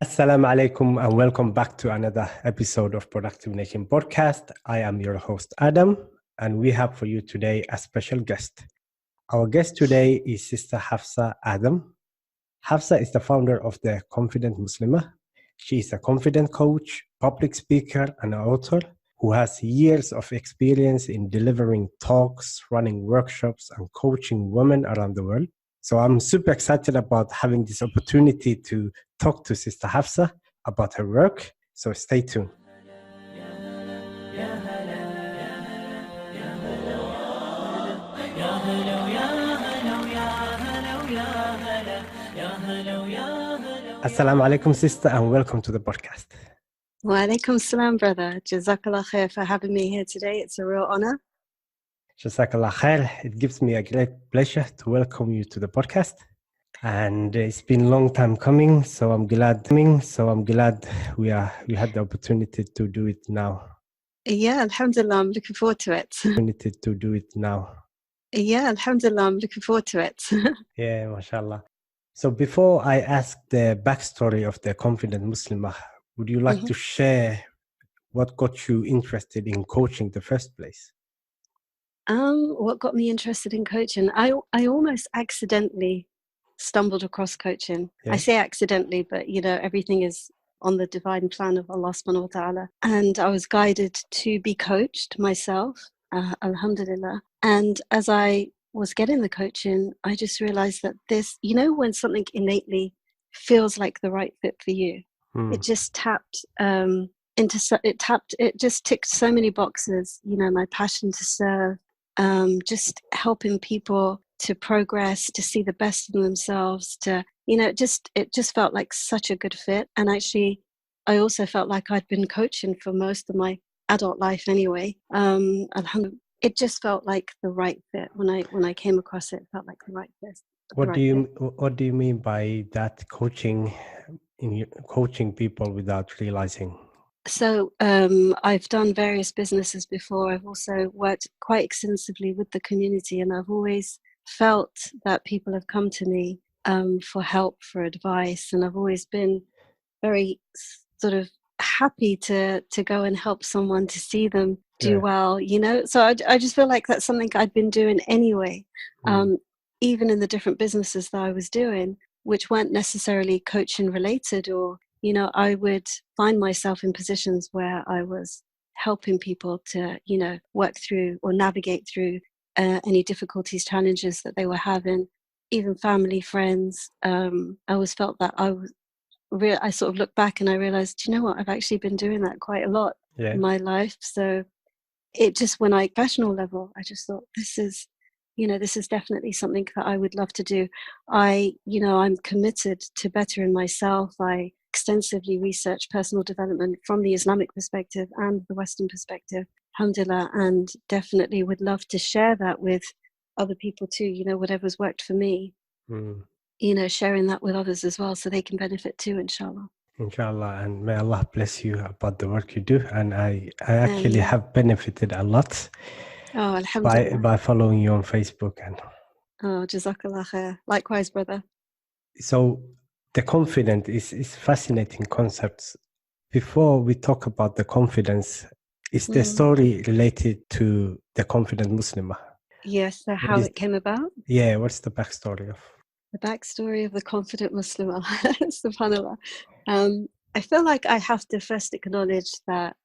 Assalamu alaikum and welcome back to another episode of Productive Nation podcast. I am your host Adam and we have for you today a special guest. Our guest today is Sister Hafsah Adham. Hafsah is the founder of the Confident Muslimah. She is a confident coach, public speaker and author who has years of experience in delivering talks, running workshops and coaching women around the world. So I'm super excited about having this opportunity to talk to Sister Hafsah about her work. So stay tuned. Assalamu alaikum, sister, and welcome to the podcast. Wa alaikum salam, brother. Jazakallah khair for having me here today. It's a real honor. Jazakallah khair. It gives me a great pleasure to welcome you to the podcast. And it's been a long time coming, so I'm glad we had the opportunity to do it now. Yeah, alhamdulillah, I'm looking forward to it. Yeah, alhamdulillah, I'm looking forward to it. Yeah, mashallah. So before I ask the backstory of the Confident Muslimah, would you like to share what got you interested in coaching in the first place? What got me interested in coaching? I almost accidentally stumbled across coaching. Yeah. I say accidentally, but everything is on the divine plan of Allah subhanahu wa ta'ala. And I was guided to be coached myself, alhamdulillah. And as I was getting the coaching, I just realized that this, when something innately feels like the right fit for you, it just it just ticked so many boxes, my passion to serve, just helping people to progress, to see the best in themselves, it just felt like such a good fit. And actually, I also felt like I'd been coaching for most of my adult life anyway. Alhamdulillah, it just felt like the right fit. When I came across it, it felt like the right fit. What do you mean by that, coaching people without realizing? So I've done various businesses before. I've also worked quite extensively with the community, and I've always felt that people have come to me for help, for advice, and I've always been very sort of happy to go and help someone, to see them do well, So I just feel like that's something I'd been doing anyway, even in the different businesses that I was doing, which weren't necessarily coaching related, or I would find myself in positions where I was helping people to, work through or navigate through any difficulties, challenges that they were having, even family, friends. I always felt that I sort of looked back and I realized, you know what, I've actually been doing that quite a lot in my life. So it just, professional level, I just thought this is definitely something that I would love to do. I'm committed to bettering myself. I extensively research personal development from the Islamic perspective and the Western perspective, alhamdulillah, and definitely would love to share that with other people too, whatever's worked for me, sharing that with others as well so they can benefit too, inshallah. Inshallah, and may Allah bless you about the work you do. And I actually have benefited a lot by following you on Facebook. Jazakallah khair. Likewise, brother. So the confident is fascinating concepts. Before we talk about the confidence, is the story related to the Confident Muslimah? Yes, so how it came about? Yeah, what's the backstory of? The backstory of the Confident Muslimah, subhanAllah. I feel like I have to first acknowledge that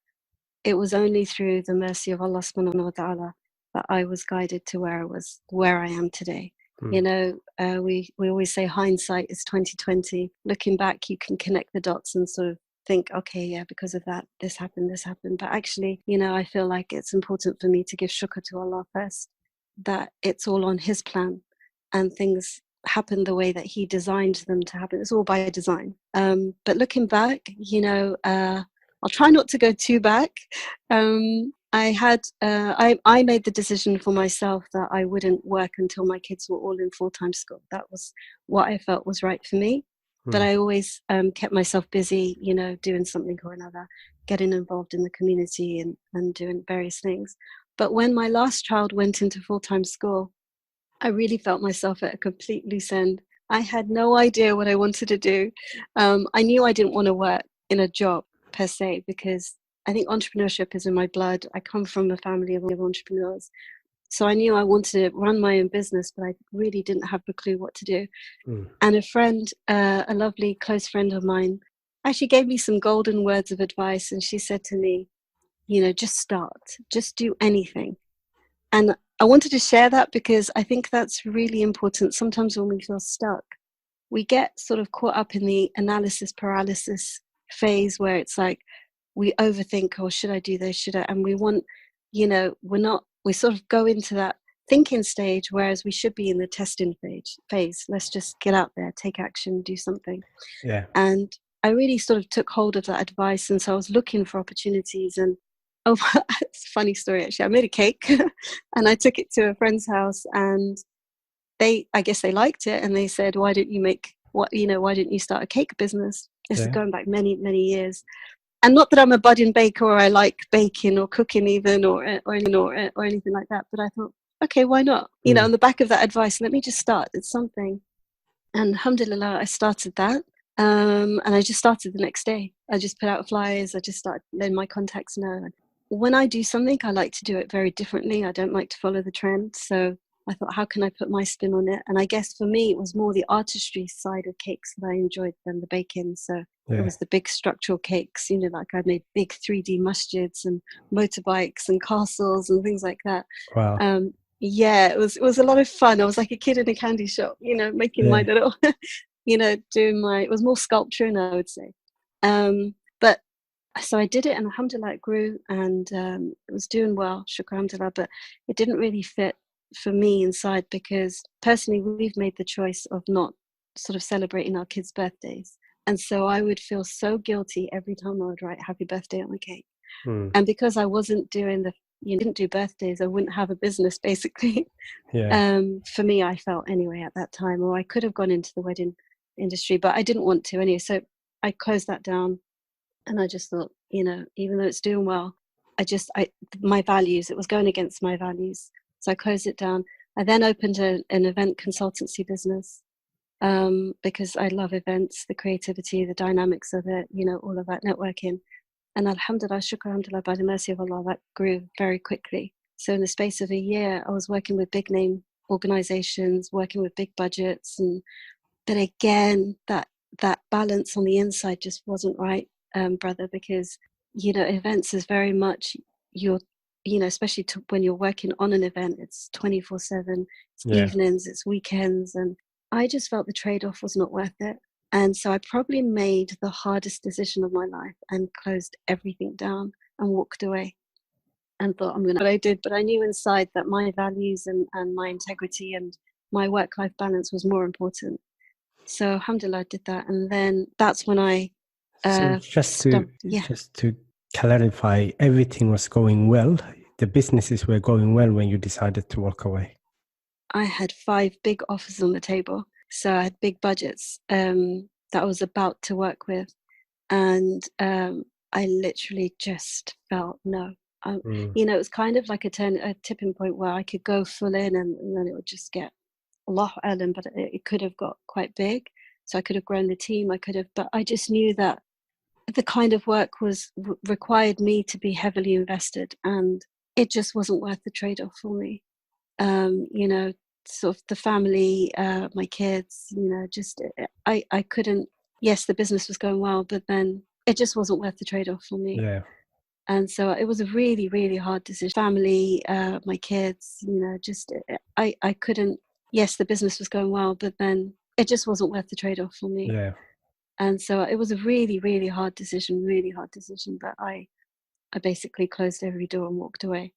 it was only through the mercy of Allah subhanahu wa ta'ala that I was guided to where I am today. We always say hindsight is 20/20. Looking back, you can connect the dots and sort of think, okay, yeah, because of that, this happened. But actually, I feel like it's important for me to give shukr to Allah first, that it's all on His plan and things happen the way that He designed them to happen. It's all by design. But looking back, I'll try not to go too back. I made the decision for myself that I wouldn't work until my kids were all in full-time school. That was what I felt was right for me. But I always kept myself busy, doing something or another, getting involved in the community and doing various things. But when my last child went into full-time school, I really felt myself at a complete loose end. I had no idea what I wanted to do. I knew I didn't want to work in a job per se, because I think entrepreneurship is in my blood. I come from a family of entrepreneurs. So I knew I wanted to run my own business, but I really didn't have a clue what to do. And a friend, a lovely close friend of mine, actually gave me some golden words of advice. And she said to me, just start, just do anything. And I wanted to share that because I think that's really important. Sometimes when we feel stuck, we get sort of caught up in the analysis paralysis phase where it's like we overthink, oh, should I do this? Should I? And we want, we sort of go into that thinking stage, whereas we should be in the testing phase. Let's just get out there, take action, do something. Yeah. And I really sort of took hold of that advice. And so I was looking for opportunities. And it's a funny story, actually. I made a cake and I took it to a friend's house, and I guess they liked it, and they said, why didn't you start a cake business? This is going back many, many years. And not that I'm a budding baker or I like baking or cooking even or anything like that, but I thought, okay, why not? On the back of that advice, let me just start. It's something. And alhamdulillah, I started that. And I just started the next day. I just put out flyers. I just started letting my contacts know. When I do something, I like to do it very differently. I don't like to follow the trend. So I thought, how can I put my spin on it? And I guess for me, it was more the artistry side of cakes that I enjoyed than the baking. So it was the big structural cakes, like I made big 3D masjids and motorbikes and castles and things like that. Wow. It was a lot of fun. I was like a kid in a candy shop, making my little, it was more sculpturing, I would say. But so I did it, and alhamdulillah, it grew, and it was doing well, shukr alhamdulillah, but it didn't really fit for me inside, because personally we've made the choice of not sort of celebrating our kids' birthdays, and so I would feel so guilty every time I would write happy birthday on the cake. And because I wasn't doing didn't do birthdays, I wouldn't have a business basically. For me, I felt anyway at that time, or I could have gone into the wedding industry, but I didn't want to anyway, so I closed that down. And I just thought, even though it's doing well, my values, it was going against my values. So I closed it down. I then opened an event consultancy business, because I love events, the creativity, the dynamics of it, all of that networking. And alhamdulillah, shukr alhamdulillah, by the mercy of Allah, that grew very quickly. So in the space of a year, I was working with big name organizations, working with big budgets. But again, that balance on the inside just wasn't right, brother, because, events is very much especially when you're working on an event, it's 24/7, it's evenings, it's weekends. And I just felt the trade-off was not worth it. And so I probably made the hardest decision of my life and closed everything down and walked away and thought, what I did. But I knew inside that my values and my integrity and my work-life balance was more important. So alhamdulillah, I did that. And then that's when I just to clarify, everything was going well. The businesses were going well when you decided to walk away. I had 5 big offers on the table. So I had big budgets that I was about to work with. And I literally just felt no. It was kind of like a tipping point where I could go full in, and then it would just get Allahu Alam, but it could have got quite big. So I could have grown the team. But I just knew that the kind of work required me to be heavily invested, and it just wasn't worth the trade-off for me. Sort of the family, my kids, I couldn't. Yes, the business was going well, but then it just wasn't worth the trade-off for me. Yeah. And so it was a really, really hard decision. Family, my kids, I couldn't. Yes, the business was going well, but then it just wasn't worth the trade-off for me. Yeah. And so it was a really, really hard decision. But I basically closed every door and walked away.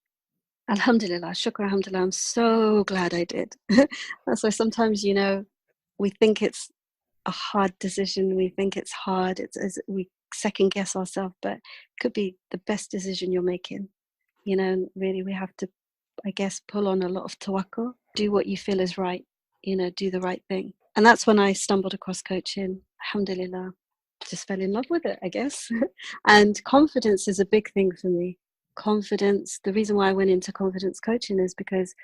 Alhamdulillah, shukr alhamdulillah, I'm so glad I did. That's why sometimes, we think it's a hard decision. We think it's hard. We second guess ourselves, but it could be the best decision you're making. Really, we have to, I guess, pull on a lot of tawakkul, do what you feel is right, do the right thing. And that's when I stumbled across coaching. Alhamdulillah, just fell in love with it, I guess. And confidence is a big thing for me. Confidence, the reason why I went into confidence coaching is because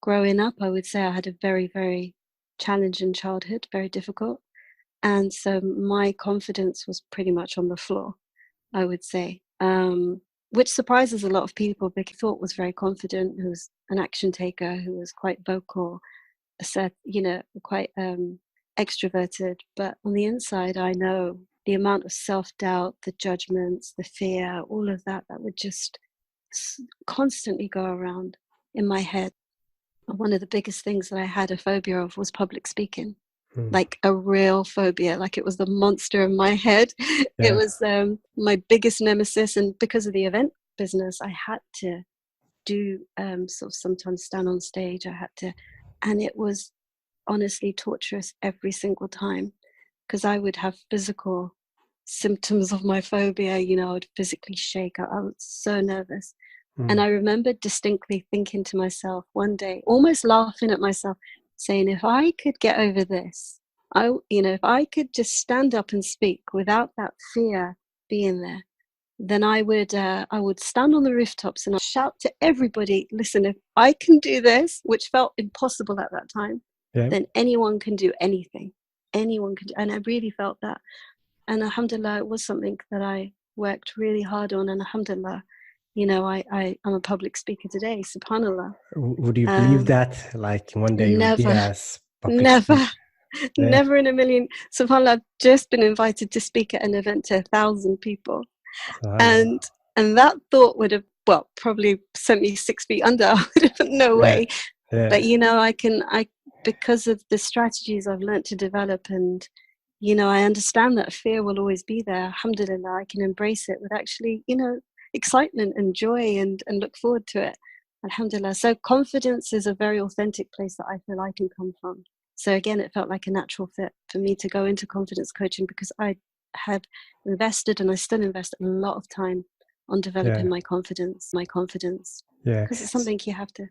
growing up, I would say I had a very, very challenging childhood, very difficult. And so my confidence was pretty much on the floor, I would say, which surprises a lot of people because I thought was very confident, who was an action taker, who was quite vocal, quite extroverted. But on the inside, I know the amount of self-doubt, the judgments, the fear, all of that would just constantly go around in my head. One of the biggest things that I had a phobia of was public speaking. Like a real phobia, like it was the monster in my head. It was my biggest nemesis, and because of the event business, I had to do sort of sometimes stand on stage. I had to, and it was honestly torturous every single time because I would have physical symptoms of my phobia. I would physically shake. I was so nervous. And I remember distinctly thinking to myself one day, almost laughing at myself, saying, if I could get over this, if I could just stand up and speak without that fear being there, then I would stand on the rooftops and I'd shout to everybody, listen, if I can do this, which felt impossible at that time, then anyone can do anything. Anyone can do, and I really felt that. And alhamdulillah, it was something that I worked really hard on, and alhamdulillah, I'm a public speaker today, subhanallah. Would you believe that? Like one day you would be Never, as public speaker? never in a million. SubhanAllah, I've just been invited to speak at an event to 1,000 people. And that thought would have, probably sent me 6 feet under. I would have, no way. But, because of the strategies I've learned to develop, and, I understand that fear will always be there. Alhamdulillah, I can embrace it with actually, excitement and joy and look forward to it. Alhamdulillah. So confidence is a very authentic place that I feel I can come from. So again, it felt like a natural fit for me to go into confidence coaching because I had invested, and I still invest a lot of time on developing my confidence. Because it's something you have to,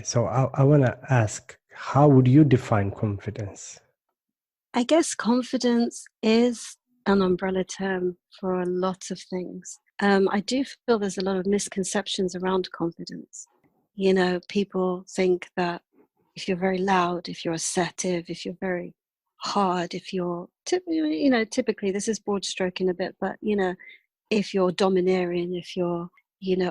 So I want to ask, how would you define confidence? I guess confidence is an umbrella term for a lot of things. I do feel there's a lot of misconceptions around confidence. People think that if you're very loud, if you're assertive, if you're very hard, if you're, typically this is broad stroking a bit, but, if you're domineering, if you're,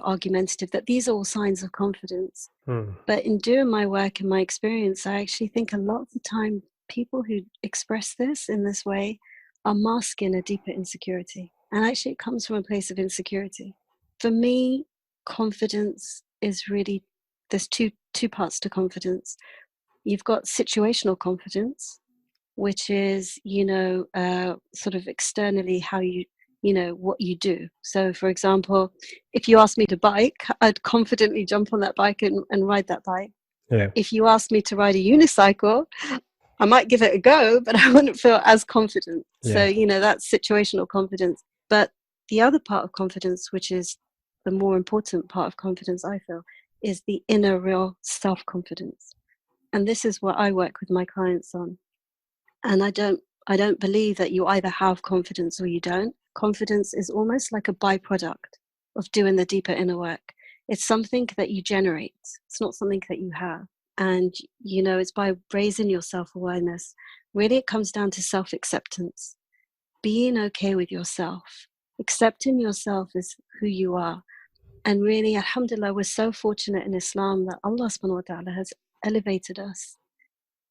argumentative, that these are all signs of confidence. But in doing my work and my experience, I actually think a lot of the time people who express this in this way are masking a deeper insecurity. And actually it comes from a place of insecurity. For me, confidence is really, there's two parts to confidence. You've got situational confidence, which is, sort of externally how you, what you do. So for example, if you ask me to bike, I'd confidently jump on that bike and ride that bike. If you ask me to ride a unicycle, I might give it a go, but I wouldn't feel as confident. So, that's situational confidence. But the other part of confidence, which is the more important part of confidence, I feel, is the inner real self-confidence. And this is what I work with my clients on. And I don't believe that you either have confidence or you don't. Confidence is almost like a byproduct of doing the deeper inner work. It's something that you generate. It's not something that you have. And, it's by raising your self-awareness. Really, it comes down to self-acceptance, being okay with yourself, accepting yourself as who you are. And really, alhamdulillah, we're so fortunate in Islam that Allah subhanahu wa ta'ala has elevated us,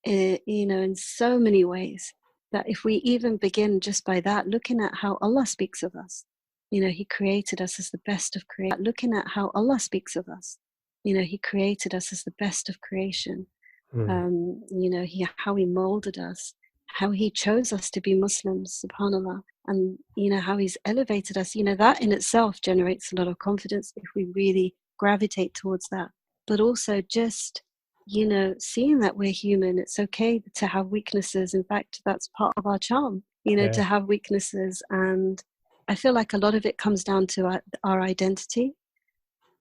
in so many ways, that if we even begin just by that, looking at how Allah speaks of us, He created us as the best of creation. Looking at how Allah speaks of us, He created us as the best of creation. How He molded us, how He chose us to be Muslims, subhanAllah, and how He's elevated us. That in itself generates a lot of confidence if we really gravitate towards that. But also just seeing that we're human. It's okay to have weaknesses. In fact, that's part of our charm, to have weaknesses. And I feel like a lot of it comes down to our identity,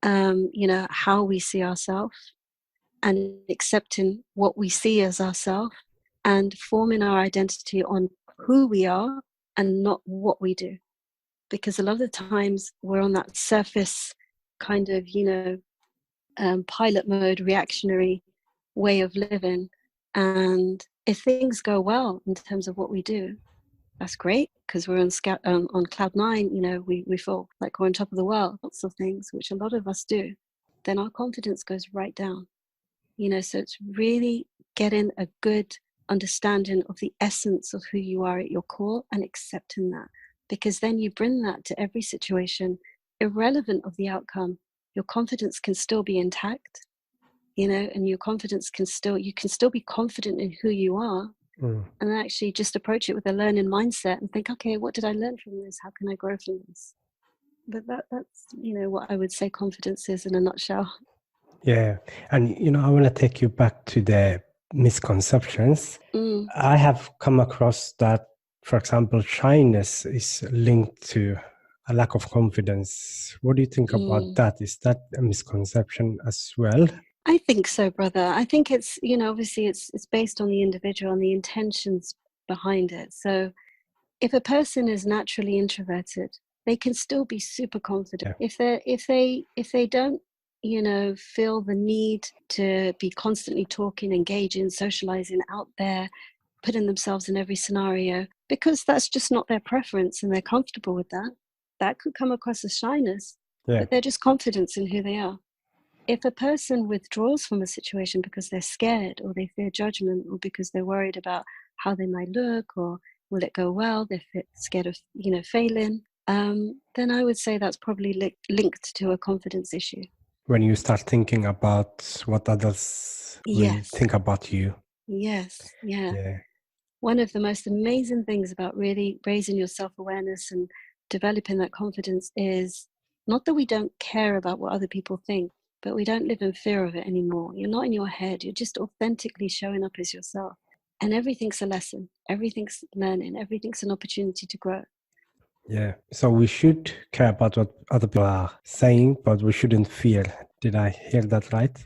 how we see ourselves, and accepting what we see as ourselves, and forming our identity on who we are and not what we do. Because a lot of the times we're on that surface kind of, pilot mode, reactionary way of living, And if things go well in terms of what we do, that's great, because we're on cloud nine. We feel like we're on top of the world, lots of things, which a lot of us do. Then our confidence goes right down. So it's really getting a good understanding of the essence of who you are at your core and accepting that, because then you bring that to every situation, irrelevant of the outcome. Your confidence can still be intact, and your confidence you can still be confident in who you are. And actually just approach it with a learning mindset and think, okay, what did I learn from this? How can I grow from this? But that's what I would say confidence is in a nutshell. Yeah. And, I want to take you back to the misconceptions. I have come across that, for example, shyness is linked to a lack of confidence. What do you think about that? Is that a misconception as well? I think so, brother. I think it's, obviously it's based on the individual and the intentions behind it. So if a person is naturally introverted, they can still be super confident. Yeah. If they don't, feel the need to be constantly talking, engaging, socializing out there, putting themselves in every scenario, because that's just not their preference and they're comfortable with that, that could come across as shyness. Yeah. But they're just confident in who they are. If a person withdraws from a situation because they're scared or they fear judgment or because they're worried about how they might look or will it go well, they're scared of, failing, then I would say that's probably linked to a confidence issue. When you start thinking about what others will think about you. Yes, yeah. One of the most amazing things about really raising your self-awareness and developing that confidence is not that we don't care about what other people think, but we don't live in fear of it anymore. You're not in your head. You're just authentically showing up as yourself. And everything's a lesson. Everything's learning. Everything's an opportunity to grow. Yeah. So we should care about what other people are saying, but we shouldn't fear. Did I hear that right?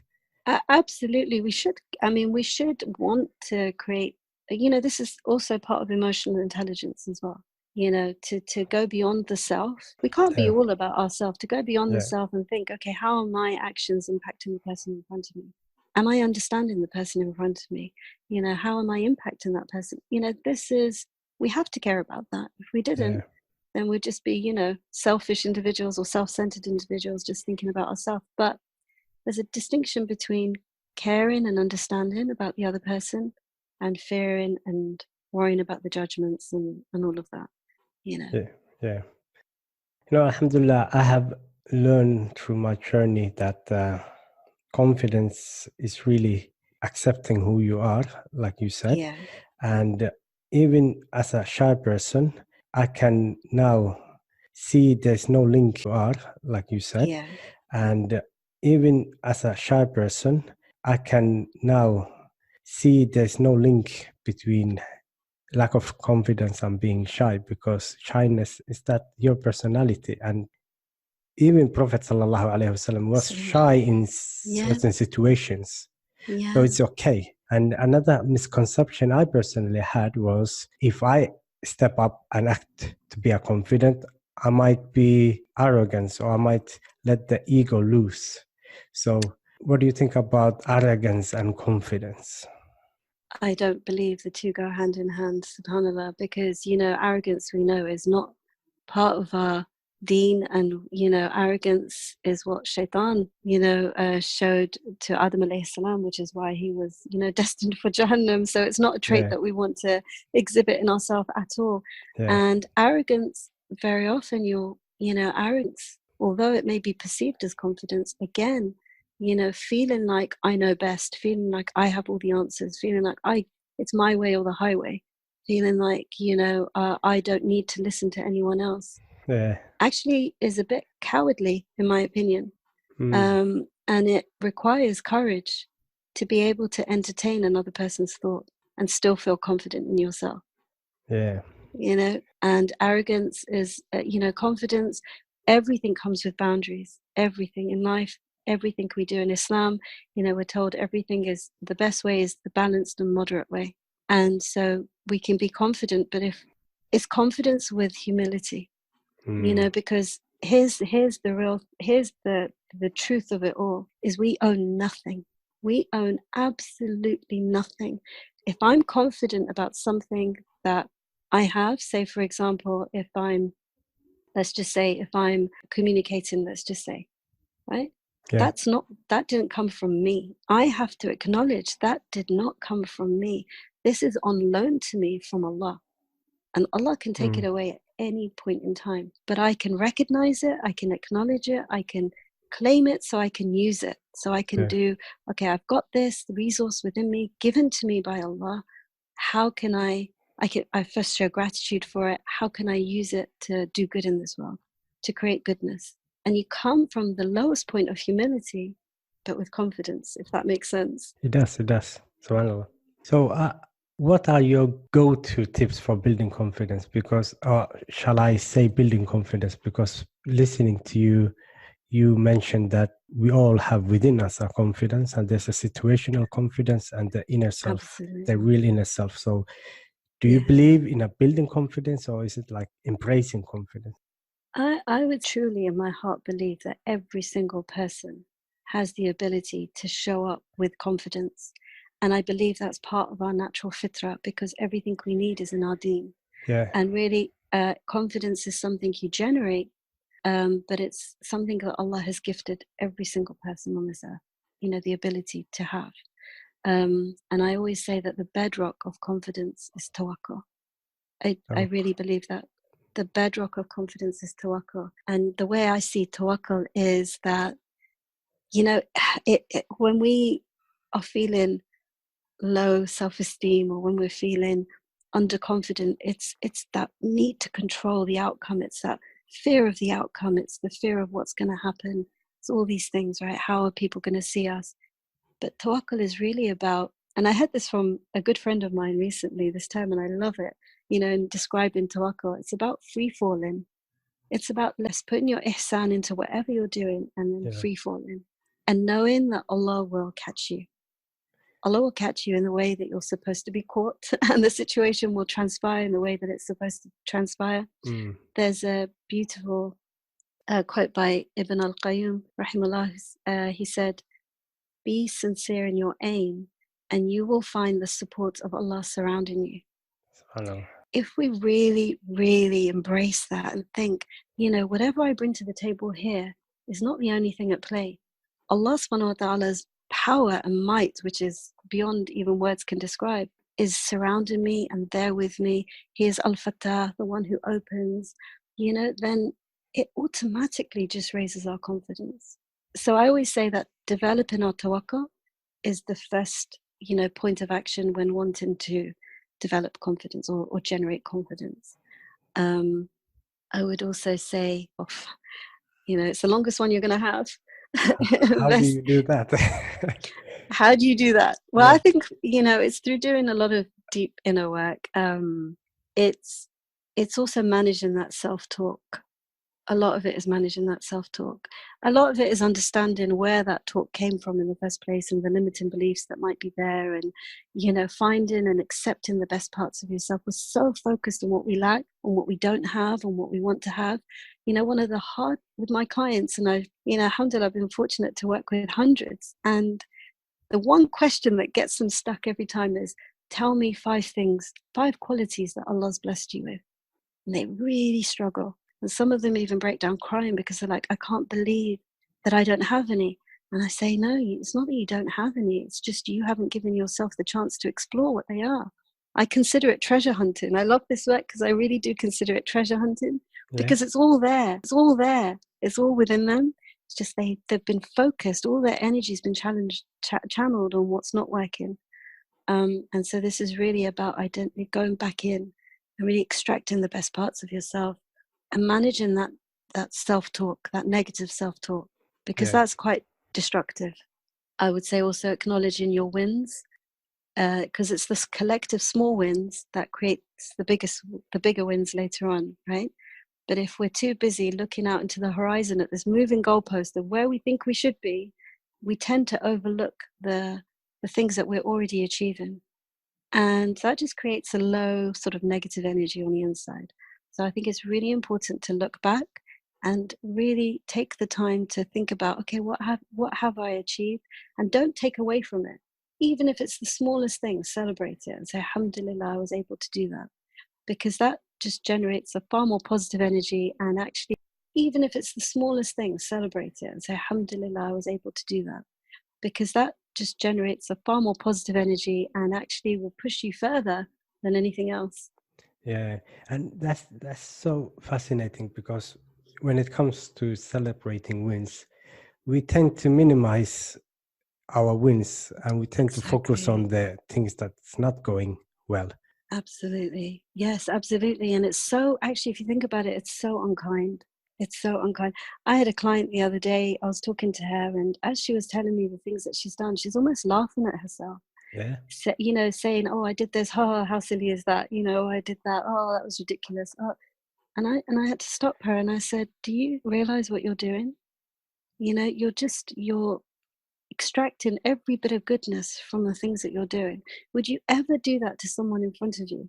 Absolutely. We should. We should want to create, this is also part of emotional intelligence as well. To go beyond the self. We can't be all about ourselves. To go beyond the self and think, okay, how are my actions impacting the person in front of me? Am I understanding the person in front of me? How am I impacting that person? We have to care about that. If we didn't, then we'd just be, selfish individuals or self-centered individuals just thinking about ourselves. But there's a distinction between caring and understanding about the other person and fearing and worrying about the judgments and all of that. Yeah. Alhamdulillah, I have learned through my journey that confidence is really accepting who you are, like you said. Yeah. And even as a shy person, I can now see there's no link you are, like you said. Yeah. And even as a shy person, I can now see there's no link between lack of confidence and being shy, because shyness is that your personality. And even Prophet sallallahu alaihi wasallam was shy in certain situations. Yeah. So it's okay. And another misconception I personally had was, if I step up and act to be a confident, I might be arrogant, or I might let the ego loose. So what do you think about arrogance and confidence? I don't believe the two go hand in hand, subhanAllah, because, arrogance, we know, is not part of our deen, and, arrogance is what shaitan, showed to Adam alayhi salam, which is why he was, destined for Jahannam. So it's not a trait that we want to exhibit in ourselves at all. And arrogance, very often arrogance, although it may be perceived as confidence, again, feeling like I know best, feeling like I have all the answers, feeling like it's my way or the highway, feeling like, I don't need to listen to anyone else, actually is a bit cowardly, in my opinion. And it requires courage to be able to entertain another person's thought and still feel confident in yourself. And arrogance is, confidence. Everything comes with boundaries. Everything in life, everything we do in Islam, we're told everything is the best way is the balanced and moderate way. And so we can be confident, but if it's confidence with humility, because here's the truth of it all, is we own nothing. We own absolutely nothing. If I'm confident about something that I have, say, for example, let's just say, if I'm communicating, let's just say, right? Yeah. That didn't come from me. I have to acknowledge that did not come from me. This is on loan to me from Allah. And Allah can take it away at any point in time. But I can recognize it, I can acknowledge it, I can claim it so I can use it. So I can do, okay, I've got this resource within me, given to me by Allah. How can I first show gratitude for it. How can I use it to do good in this world, to create goodness? And you come from the lowest point of humility, but with confidence, if that makes sense. It does. SubhanAllah. So, what are your go-to tips for building confidence? Because, shall I say building confidence? Because listening to you, you mentioned that we all have within us a confidence, and there's a situational confidence and the inner self, Absolutely. the real inner self. So, do you believe in a building confidence, or is it like embracing confidence? I would truly in my heart believe that every single person has the ability to show up with confidence. And I believe that's part of our natural fitra, because everything we need is in our deen. Yeah. And really, confidence is something you generate, but it's something that Allah has gifted every single person on this earth, the ability to have. And I always say that the bedrock of confidence is tawakkul. I really believe that. The bedrock of confidence is tawakkul. And the way I see tawakkul is that, when we are feeling low self-esteem, or when we're feeling underconfident, it's that need to control the outcome. It's that fear of the outcome. It's the fear of what's going to happen. It's all these things, right? How are people going to see us? But tawakkul is really about, and I heard this from a good friend of mine recently, this term, and I love it, in describing tawakkul. It's about free falling. It's about less putting your ihsan into whatever you're doing, and then free falling. And knowing that Allah will catch you. Allah will catch you in the way that you're supposed to be caught, and the situation will transpire in the way that it's supposed to transpire. There's a beautiful quote by Ibn al-Qayyum, rahimahullah. He said, be sincere in your aim, and you will find the support of Allah surrounding you. If we really, really embrace that and think, whatever I bring to the table here is not the only thing at play. Allah subhanahu wa ta'ala's power and might, which is beyond even words can describe, is surrounding me and there with me. He is Al-Fattah, the one who opens, then it automatically just raises our confidence. So I always say that developing our tawakkul is the first, point of action when wanting to develop confidence or generate confidence. I would also say, it's the longest one you're going to have. How do you do that? How do you do that? Well, I think, it's through doing a lot of deep inner work. It's also managing that self-talk. A lot of it is managing that self-talk. A lot of it is understanding where that talk came from in the first place, and the limiting beliefs that might be there, and, finding and accepting the best parts of yourself. We're so focused on what we lack, on what we don't have, on what we want to have. One of the hard with my clients, and I've, alhamdulillah, I've been fortunate to work with hundreds, and the one question that gets them stuck every time is, tell me 5 qualities that Allah's blessed you with. And they really struggle. And some of them even break down crying because they're like, I can't believe that I don't have any. And I say, no, it's not that you don't have any. It's just you haven't given yourself the chance to explore what they are. I consider it treasure hunting. I love this work because I really do consider it treasure hunting, because it's all there. It's all there. It's all within them. It's just they've been focused. All their energy's been channeled on what's not working. And so this is really about going back in and really extracting the best parts of yourself, and managing that self-talk, that negative self-talk, because that's quite destructive. I would say also acknowledging your wins, because it's this collective small wins that creates the bigger wins later on, right? But if we're too busy looking out into the horizon at this moving goalpost of where we think we should be, we tend to overlook the things that we're already achieving. And that just creates a low sort of negative energy on the inside. So I think it's really important to look back and really take the time to think about, okay, what have I achieved? And don't take away from it. Even if it's the smallest thing, celebrate it and say, Alhamdulillah, I was able to do that. Because that just generates a far more positive energy. And actually, even if it's the smallest thing, celebrate it and say, Alhamdulillah, I was able to do that. Because that just generates a far more positive energy and actually will push you further than anything else. Yeah, and that's so fascinating, because when it comes to celebrating wins, we tend to minimize our wins and we tend to focus on the things that's not going well. Absolutely. Yes, absolutely. And it's so, actually, if you think about it, it's so unkind. It's so unkind. I had a client the other day, I was talking to her, and as she was telling me the things that she's done, she's almost laughing at herself. Yeah. So, saying, oh, I did this, oh, how silly is that? I did that, oh, that was ridiculous. Oh. And I had to stop her and I said, do you realize what you're doing? You're extracting every bit of goodness from the things that you're doing. Would you ever do that to someone in front of you?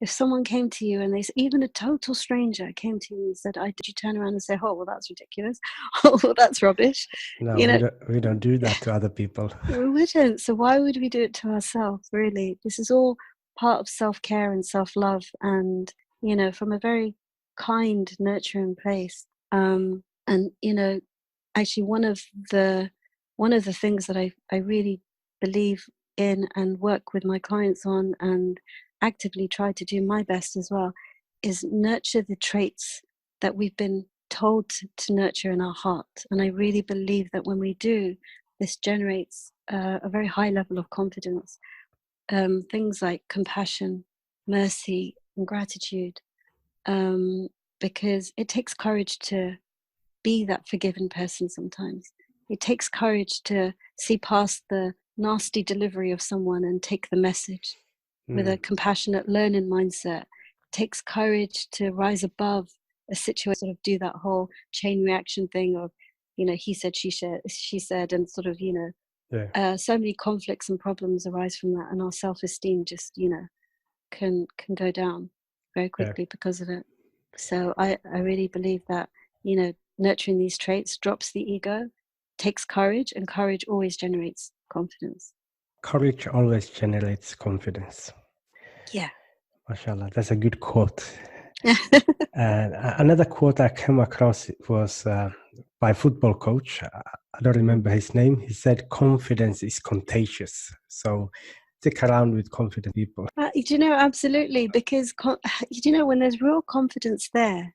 If someone came to you and even a total stranger came to you and said, did you turn around and say, oh, well, that's ridiculous. Oh, well, that's rubbish. No, we don't do that to other people. We wouldn't. So why would we do it to ourselves, really? This is all part of self-care and self-love and, from a very kind, nurturing place. And, actually one of the things that I really believe in and work with my clients on and actively try to do my best as well is nurture the traits that we've been told to nurture in our heart. And I really believe that when we do, this generates a very high level of confidence. Things like compassion, mercy, and gratitude, because it takes courage to be that forgiven person sometimes. It takes courage to see past the nasty delivery of someone and take the message with a compassionate learning mindset. It takes courage to rise above a situation, sort of do that whole chain reaction thing of, he said, she said, and sort of, so many conflicts and problems arise from that, and our self-esteem just, can go down very quickly because of it. So I really believe that, nurturing these traits drops the ego, takes courage, and courage always generates confidence. Courage always generates confidence. Yeah. MashaAllah, that's a good quote. And another quote I came across was by a football coach. I don't remember his name. He said, confidence is contagious. So stick around with confident people. Absolutely. Because, when there's real confidence there,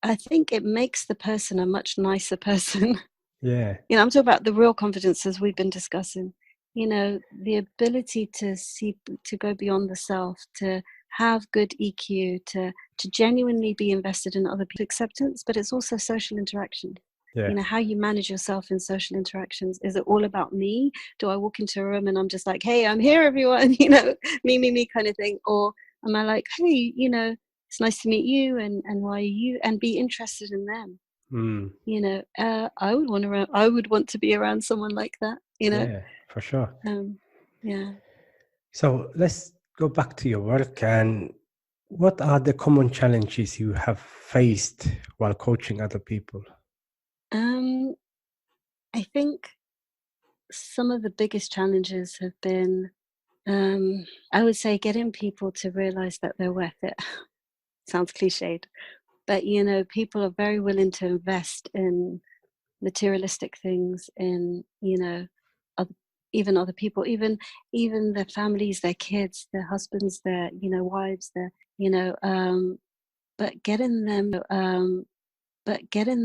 I think it makes the person a much nicer person. Yeah. I'm talking about the real confidence as we've been discussing. The ability to go beyond the self, to have good EQ, to genuinely be invested in other people's acceptance, but it's also social interaction. Yeah. How you manage yourself in social interactions. Is it all about me? Do I walk into a room and I'm just like, hey, I'm here, everyone, me kind of thing? Or am I like, hey, it's nice to meet you, and why are you, and be interested in them? I would want to be around someone like that, Yeah, for sure. Yeah. So let's go back to your work. And what are the common challenges you have faced while coaching other people? I think some of the biggest challenges have been, I would say, getting people to realize that they're worth it. Sounds cliched, but people are very willing to invest in materialistic things, in even other people, even their families, their kids, their husbands, their wives, their but getting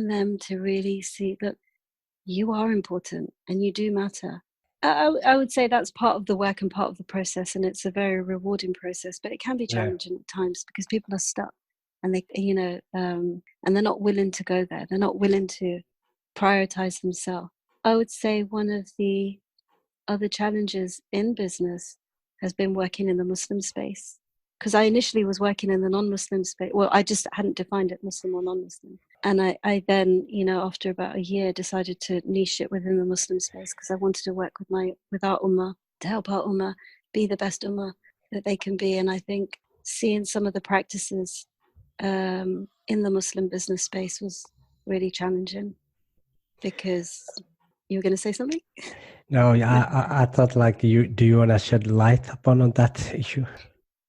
them to really see that you are important and you do matter. I would say that's part of the work and part of the process, and it's a very rewarding process, but it can be challenging at times because people are stuck and they and they're not willing to go there. They're not willing to prioritize themselves. I would say one of the other challenges in business has been working in the Muslim space, because I initially was working in the non-Muslim space. Well, I just hadn't defined it Muslim or non-Muslim. And I then, after about a year, decided to niche it within the Muslim space because I wanted to work with our ummah, to help our ummah be the best ummah that they can be. And I think seeing some of the practices in the Muslim business space was really challenging. Because you were going to say something? No, yeah, I thought like do you want to shed light upon on that issue?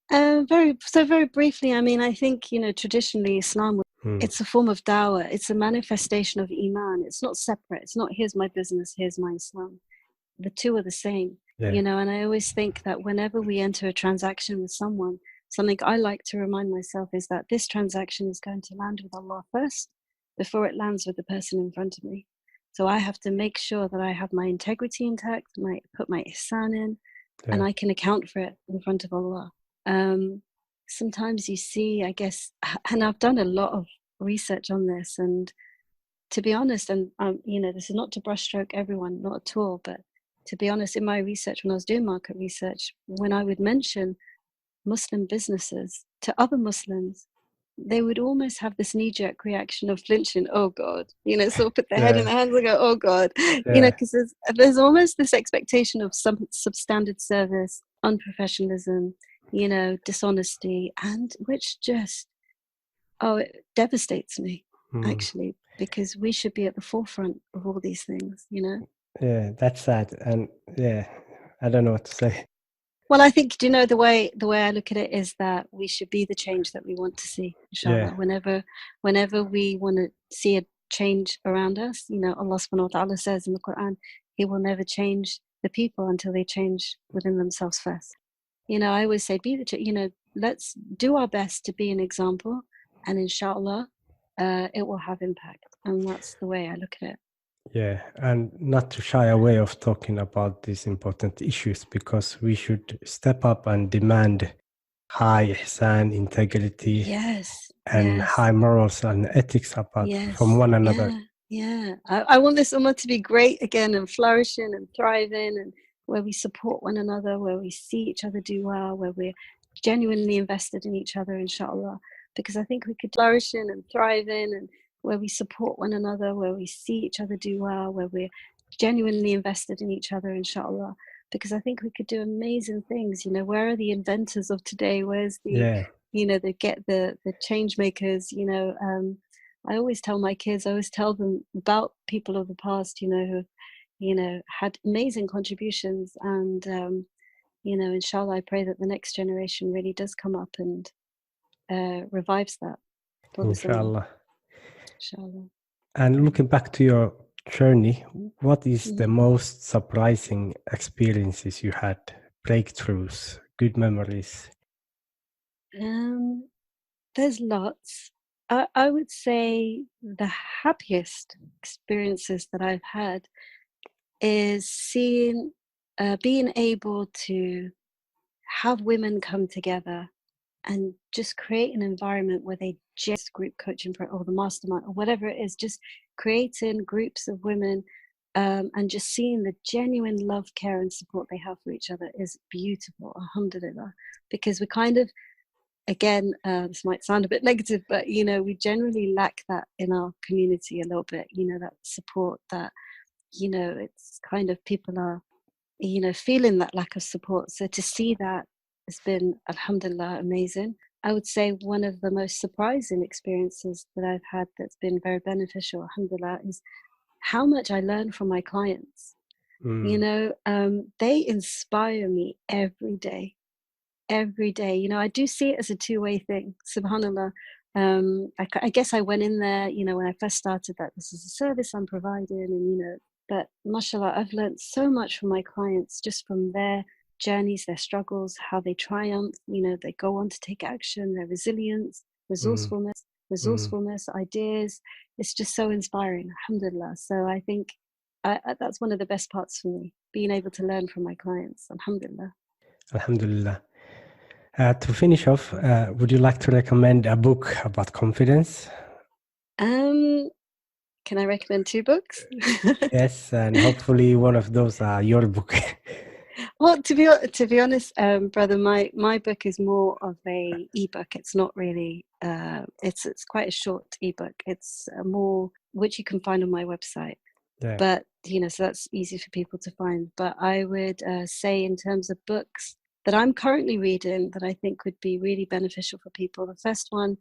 Very briefly, I mean, I think, traditionally Islam, Mm. it's a form of dawah. It's a manifestation of iman. It's not separate. It's not, here's my business, here's my Islam. The two are the same, Yeah. and I always think that whenever we enter a transaction with someone, something I like to remind myself is that this transaction is going to land with Allah first before it lands with the person in front of me. So I have to make sure that I have my integrity intact, put my ihsan in, Yeah. and I can account for it in front of Allah. Sometimes you see, I guess, and I've done a lot of research on this, and to be honest, and this is not to brushstroke everyone, not at all, but to be honest, in my research, when I was doing market research, when I would mention Muslim businesses to other Muslims, they would almost have this knee-jerk reaction of flinching. Oh God, sort of put their head in their hands and go, oh God, because there's almost this expectation of some substandard service, unprofessionalism, dishonesty, and which just, it devastates me, actually, because we should be at the forefront of all these things, Yeah, that's sad. And yeah, I don't know what to say. Well, I think, the way I look at it is that we should be the change that we want to see, inshallah. Yeah. Whenever we want to see a change around us, Allah subhanahu wa ta'ala says in the Quran, He will never change the people until they change within themselves first. I always say, let's do our best to be an example, and inshallah, it will have impact. And that's the way I look at it. Yeah, and not to shy away of talking about these important issues, because we should step up and demand high ihsan, integrity, and high morals and ethics from one another. Yeah. I want this ummah to be great again and flourishing and thriving, and where we support one another, where we see each other do well, where we're genuinely invested in each other, inshallah. Because I think we could flourishing and thriving, and where we support one another, where we see each other do well, where we're genuinely invested in each other, inshallah. Because I think we could do amazing things. Where are the inventors of today? Where's the the change makers? I always tell my kids, I always tell them about people of the past, who have, had amazing contributions, and inshallah, I pray that the next generation really does come up and revives that. Inshallah. Inshallah. And looking back to your journey, what is the most surprising experiences you had? Breakthroughs, good memories? There's lots. I would say the happiest experiences that I've had is being able to have women come together and just create an environment where they just group coaching or the mastermind or whatever it is, just creating groups of women, and just seeing the genuine love, care, and support they have for each other is beautiful, alhamdulillah. Because we kind of, again, this might sound a bit negative, but we generally lack that in our community a little bit, that support, that it's kind of people are feeling that lack of support. So to see that has been, alhamdulillah, amazing. I would say one of the most surprising experiences that I've had that's been very beneficial, alhamdulillah, is how much I learn from my clients. They inspire me every day. I do see it as a two-way thing, subhanallah. I guess I went in there, when I first started, that this is a service I'm providing, and but mashallah, I've learned so much from my clients, just from their journeys, their struggles, how they triumph, they go on to take action, their resilience, resourcefulness, ideas. It's just so inspiring, alhamdulillah. So I think that's one of the best parts for me, being able to learn from my clients, alhamdulillah. Alhamdulillah. To finish off, would you like to recommend a book about confidence? Can I recommend 2 books? Yes, and hopefully one of those are your book. Well, to be honest, brother, my book is more of a ebook. It's not really. It's quite a short ebook. It's more, which you can find on my website. Yeah. But so that's easy for people to find. But I would say, in terms of books that I'm currently reading that I think would be really beneficial for people, the first one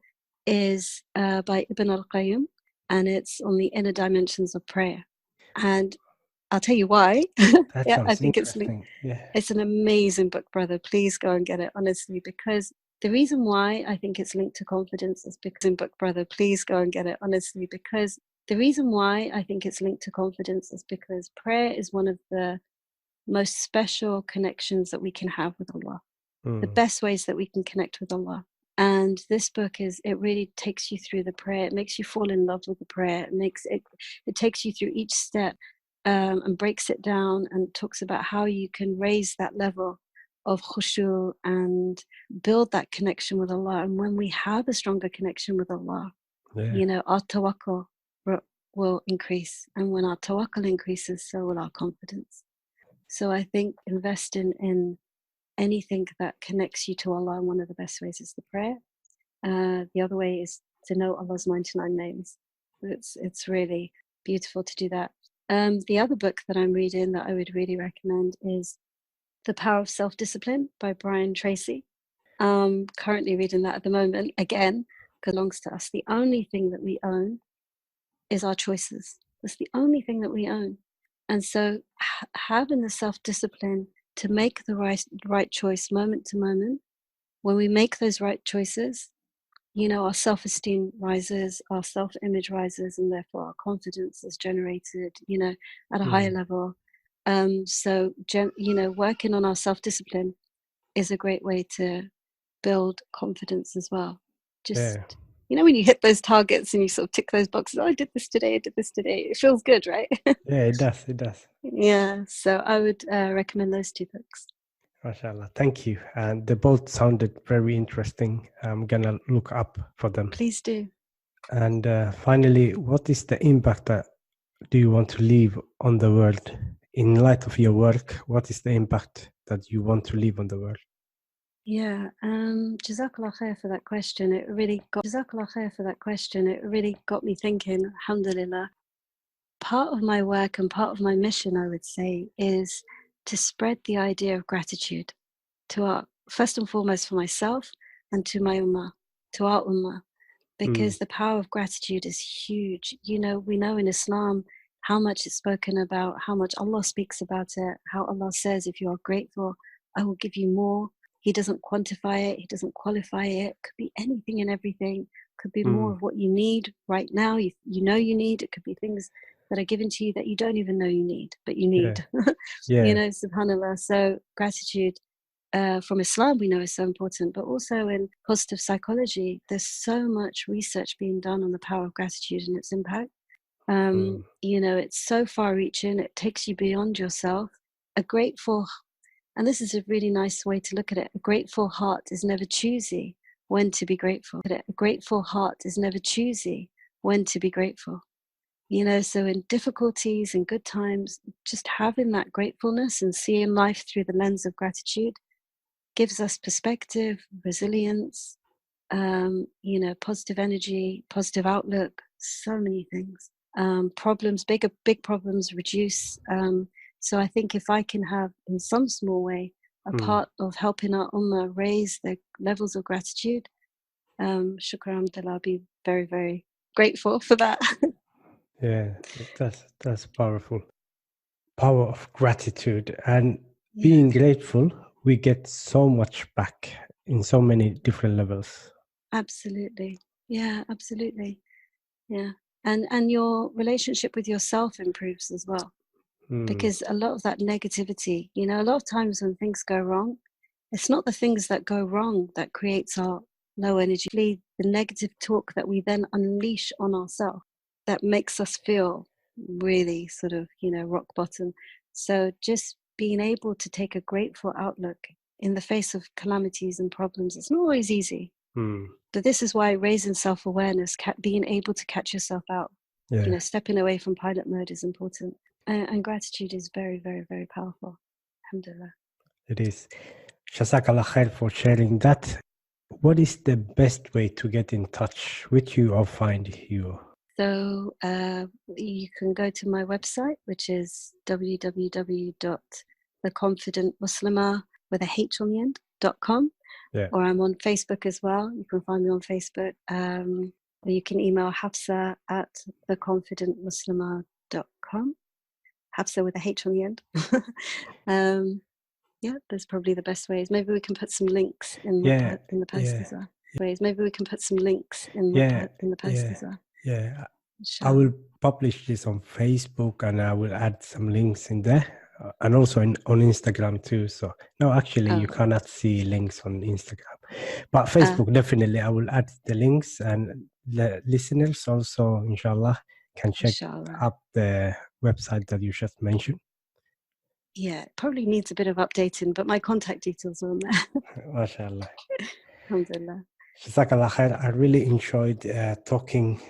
is by Ibn al-Qayyim, and it's on the inner dimensions of prayer. And I'll tell you why. That Yeah, I sounds think interesting. Yeah. it's an amazing book, brother. Please go and get it, honestly, because the reason why I think it's linked to confidence is because in book, brother, please go and get it, honestly, because the reason why I think it's linked to confidence is because prayer is one of the most special connections that we can have with Allah, the best ways that we can connect with Allah. And this book it really takes you through the prayer. It makes you fall in love with the prayer. It takes you through each step and breaks it down and talks about how you can raise that level of khushu and build that connection with Allah. And when we have a stronger connection with Allah, our tawakkul will increase. And when our tawakkul increases, so will our confidence. So I think investing in anything that connects you to Allah, one of the best ways is the prayer. The other way is to know Allah's 99 names. It's really beautiful to do that. The other book that I'm reading that I would really recommend is The Power of Self-Discipline by Brian Tracy. Currently reading that at the moment, again, belongs to us. The only thing that we own is our choices. That's the only thing that we own. And so having the self-discipline to make the right choice moment to moment, when we make those right choices, our self-esteem rises, our self-image rises, and therefore our confidence is generated, at a higher level. So, working on our self-discipline is a great way to build confidence as well. Just, when you hit those targets and you sort of tick those boxes, I did this today, it feels good, right? Yeah, it does. Yeah, so I would recommend those two books. MashaAllah. Thank you. And they both sounded very interesting. I'm going to look up for them. Please do. And finally, what is the impact that do you want to leave on the world? In light of your work, what is the impact that you want to leave on the world? Yeah, Jazakallah khair for that question. It really got me thinking, alhamdulillah. Part of my work and part of my mission, I would say, is to spread the idea of gratitude to first and foremost for myself and to my ummah, to our ummah, because the power of gratitude is huge. We know in Islam how much it's spoken about, how much Allah speaks about it, how Allah says, if you are grateful, I will give you more. He doesn't quantify it, he doesn't qualify it. Could be anything and everything. Could be more of what you need right now. You need. It could be things that are given to you that you don't even know you need, but you need. Subhanallah. So gratitude from Islam we know is so important, but also in positive psychology, there's so much research being done on the power of gratitude and its impact. It's so far-reaching. It takes you beyond yourself. And this is a really nice way to look at it. A grateful heart is never choosy when to be grateful. A grateful heart is never choosy when to be grateful. So in difficulties and good times, just having that gratefulness and seeing life through the lens of gratitude gives us perspective, resilience, positive energy, positive outlook, so many things. Problems, big problems reduce. So I think if I can have, in some small way, a part of helping our ummah raise their levels of gratitude, shukran, I'll be very, very grateful for that. Yeah, that's powerful. Power of gratitude and being grateful, we get so much back in so many different levels. Absolutely. Yeah, absolutely. Yeah. And your relationship with yourself improves as well. Because a lot of that negativity, a lot of times when things go wrong, it's not the things that go wrong that creates our low energy. The negative talk that we then unleash on ourselves that makes us feel really sort of, rock bottom. So just being able to take a grateful outlook in the face of calamities and problems, it's not always easy. But this is why raising self-awareness, being able to catch yourself out, stepping away from pilot mode is important. And gratitude is very, very, very powerful. Alhamdulillah. It is. Jazakallah khair for sharing that. What is the best way to get in touch with you or find you? So you can go to my website, which is www.theconfidentmuslimah with a H on the end.com. Yeah. Or I'm on Facebook as well. You can find me on Facebook. Or you can email Hafsah at theconfidentmuslimah.com. Hafsah with a H on the end. Yeah, there's probably the best ways. Maybe we can put some links in the post as well. Maybe we can put some links in the post as well. Yeah. Inshallah. I will publish this on Facebook and I will add some links in there, and also on Instagram too. So no, actually you cannot see links on Instagram, but Facebook definitely I will add the links, and the listeners also inshallah can check up the website that you just mentioned. Yeah, it probably needs a bit of updating, but my contact details are on there. MashaAllah. Alhamdulillah. Jazakallah khair. I really enjoyed talking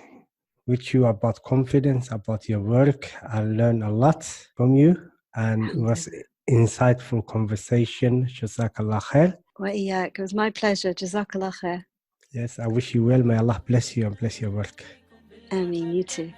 with you about confidence, about your work. I learned a lot from you, and it was insightful conversation. Jazakallah khair. It was my pleasure. Jazakallah khair. Yes, I wish you well. May Allah bless you and bless your work. I mean, you too.